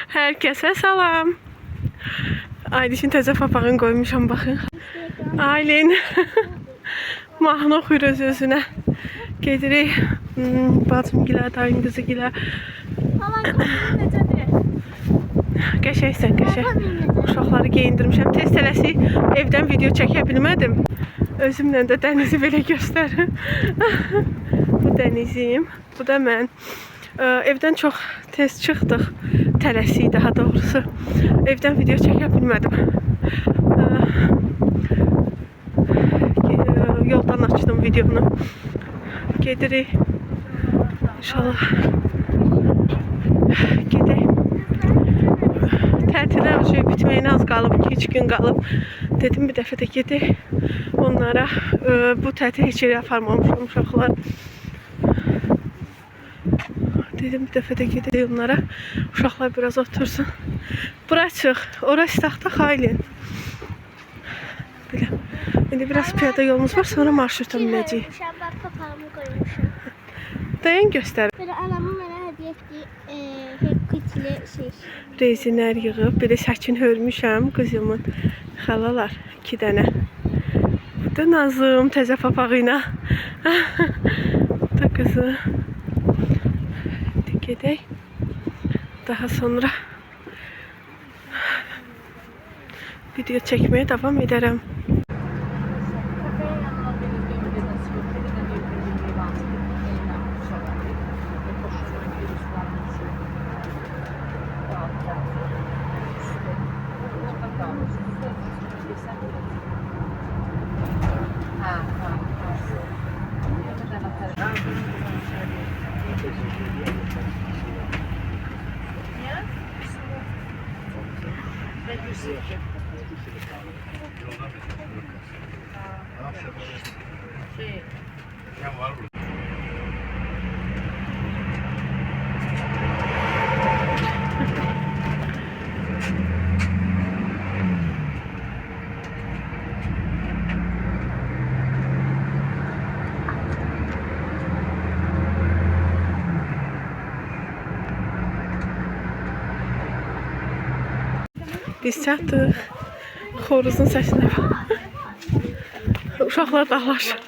Herkese salam. Aylişin təzə papağını qoymuşam, baxın. Aylin mahnı oxuyur öz-özünə. Gedirik bacımgilə, dayım qızıgilə. Qəşəksən, qəşək. Uşaqları geyindirmişəm. Tez tələsik evdən video çəkə bilmədim. Özümlə də dənizi belə göstərim. Bu dənizim, bu da mən. Evdən çox tez çıxdıq. Tələsik daha doğrusu. Evdən video çəkə bilmədim. Yoldan açdım videonu. Gedirik. İnşallah gedək. Tətilə bitməyinə az qalıb, 2-3 gün qalıb. Dedim bir dəfə də gedək onlara. Bu tətil heç yerə aparmamışam uşaqlar. Dedim bir dəfə də gedək onlara. Uşaqlar biraz otursun. Bura çıx, ora istaqda Aylin. Belə. İndi biraz piyada yolumuz var, sonra marşruta minəcəyik. Bak papağımı koymuşum. Dayan göstər. Böyle anamın mənə hədiyyə etdiyi küçülü şey. Rezinlər yığıb, bir də səkin hörmüşəm qızımın. Xalalar 2 dənə. Bu da Nazım təzə papağı ilə. Bu da qızı. Gedək. Daha sonra video çəkməyə davam edərəm. Biz çatdıq. Xoruzun səsinə bax. Uşaqlar dağlaşır.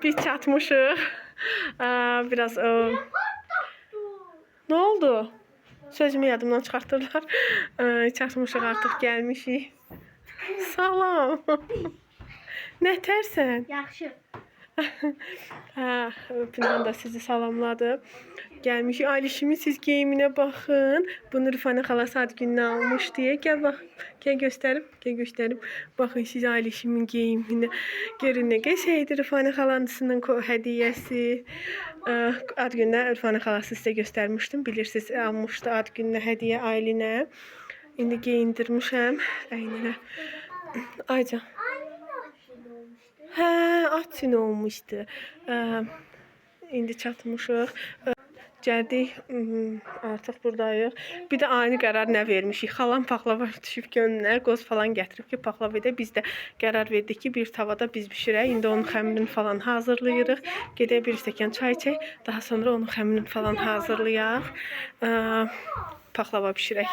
Biz çatmışıq. Biraz ne oldu? Sözümü yadımdan çıxartırlar. Çatmışıq, artıq gəlmişik. Salam. Nə tərsən? Yaxşı. Pınar da sizi salamladı. Gəlmişik. Aylişimin siz geyiminə baxın. Bunu Rüfanə xalası ad gününə almış deyə. Gəl bax. Gəl göstərim. Gəl göstərim. Baxın siz Aylişimin geyiminə. Görün nə qəşəngdir Rüfanə xalasının hədiyyəsi. Ad gününə Rüfanə xalası sizə göstərmişdim. Bilirsiniz, almışdı ad gününə hədiyyə Aylinə. İndi geyindirmişəm əyninə. Aycan. Hə, açın olmuşdu. İndi çatmışıq. Gəldik, artıq buradayıq. Bir də aynı qərar nə vermişik? Xalam paxlava düşüb gönlünə, qoz falan gətirib ki, paxlava edə. Biz də qərar verdik ki, bir tavada biz bişirək. İndi onun xəmirini falan hazırlayırıq. Gedək bir stəkan çay içək. Daha sonra onun xəmirini falan hazırlayaq. Paxlava bişirək.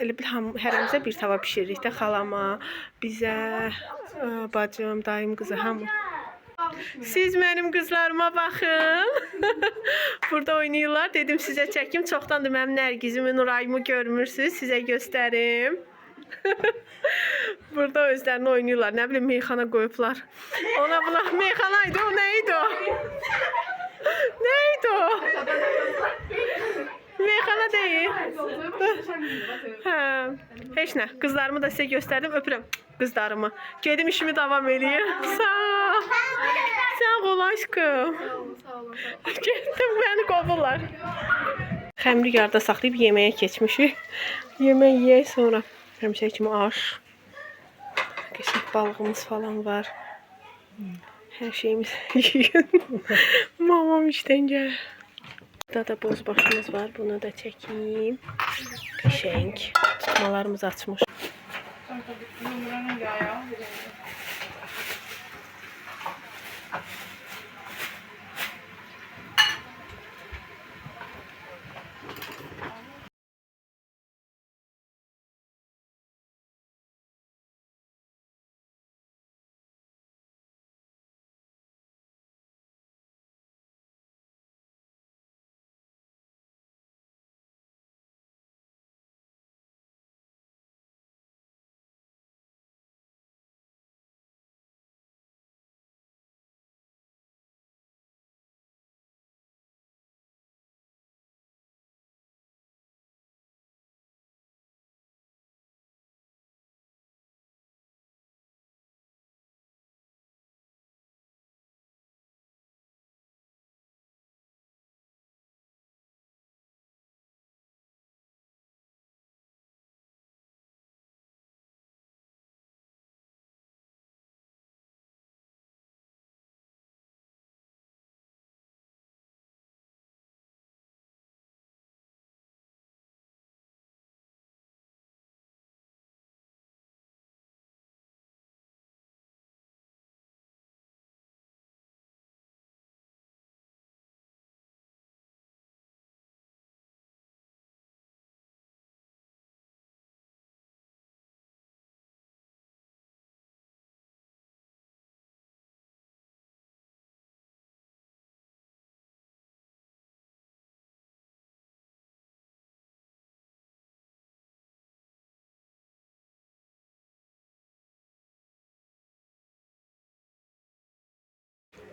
Elə bil hərəmizə bir tava bişiririk də, xalama, bizə, bacım, dayım qızı, hamı. Siz mənim qızlarıma baxın. Burada oynayırlar. Dedim sizə çəkim. Çoxdandır mənim Nərgizimi, Nurayımı görmürsünüz. Sizə göstərim. Burada özlərini oynayırlar. Nə bilim, meyxana qoyublar. Ona bula meyxanaydı, o neydi o? Neydi o? Meyxana deyil. Hə, heç nə. Qızlarımı da sizə göstərdim. Öpürəm qızlarımı. Gedim işimi davam eləyir. Sağ ol. Sağ ol aşkım. Getdim, beni qovurlar. Xəmiri yarda saxlayıb yeməyə keçmişik. Yemək yeyək sonra. Həmişə kimi aş. Qəşəng balığımız falan var. Hər şeyimiz yiyin. Mamam işdən gəlir. Burada da boz başımız var. Bunu da çəkeyim. Qəşəng. Tutmalarımız açmış.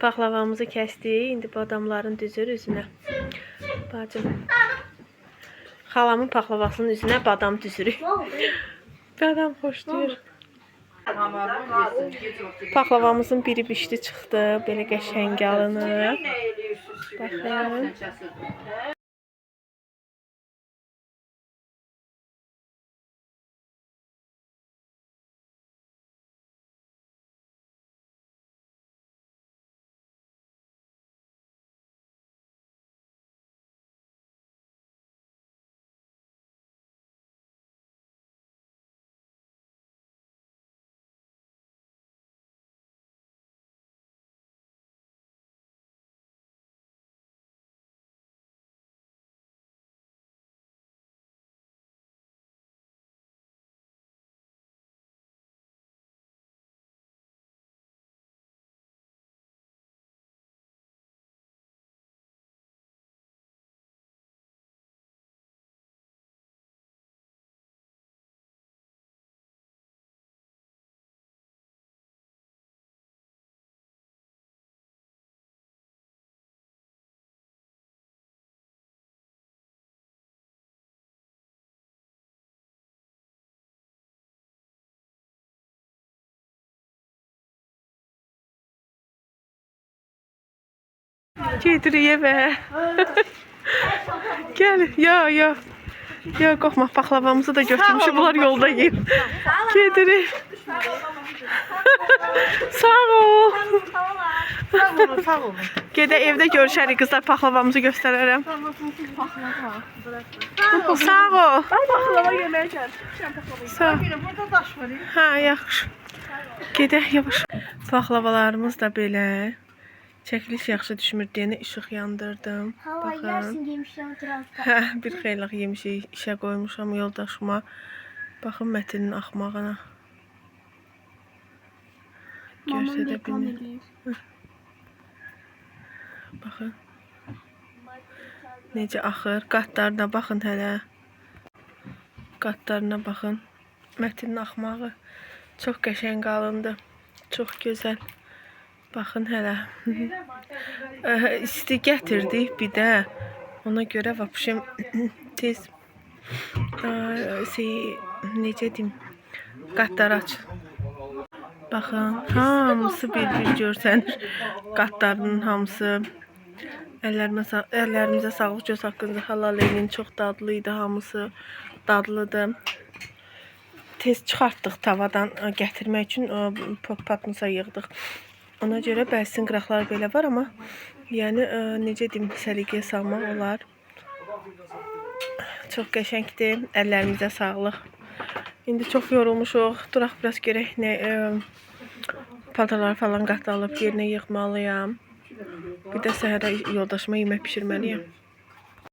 Paxlavamızı kəsdik. İndi badamların düzür üzünə. Bacım. Xalamın paxlavasının üzünə badam düzürük. Badam xoşlayır. Paxlavamızın biri bişdi çıxdı. Belə qəşəng alınır. Baxın. Gediriyə bə. Gəl, ya. Ya, qorxma, paxlavamızı da götürmüşük. Bunlar yolda yeyib. Gedirik. Sağ ol. Sağ olun. Gedə evdə görüşərik qızlar, paxlavamızı göstərərəm. Sağ ol. Paxlava yeməyə gəl. Sağ ol. Burada daş var. Hə, yaxşı. Gedək yavaş. Paxlavalarımız da belə. Çəkiliş yaxşı düşmür deyənə işıq yandırdım. Hava yersin giymişəm transport. Hə, bir xeylaq yemişik, işə qoymuşam yoldaşıma. Baxın mətinin axmağına. Görsə də bilmir. Baxın. Necə axır. Qatlarına baxın hələ. Qatlarına baxın. Mətinin axmağı çox qəşəng qalındı. Çox gözəl. Baxın hələ. İsti gətirdik bir də. Ona görə vapşim tez necə deyim, qatları aç. Baxın, hamısı bir-bir görsənir. Qatlarının hamısı. Əllərimizə sağlıq, göz haqqınızı halal edin. Çox dadlı idi hamısı. Dadlıdır. Tez çıxartdıq tavadan gətirmək üçün patmısa yığdıq. Ona görə bəzi qıraqlar belə var, amma yəni necə deyim, səliqəyə salmaq olar. Çox qəşəngdir. Əllərimizə sağlıq. İndi çox yorulmuşuq. Duraq biraz görək nə paltarları falan qatılıb yerinə yığmalıyam. Bir də səhərə yoldaşıma yemək pişirməliyəm.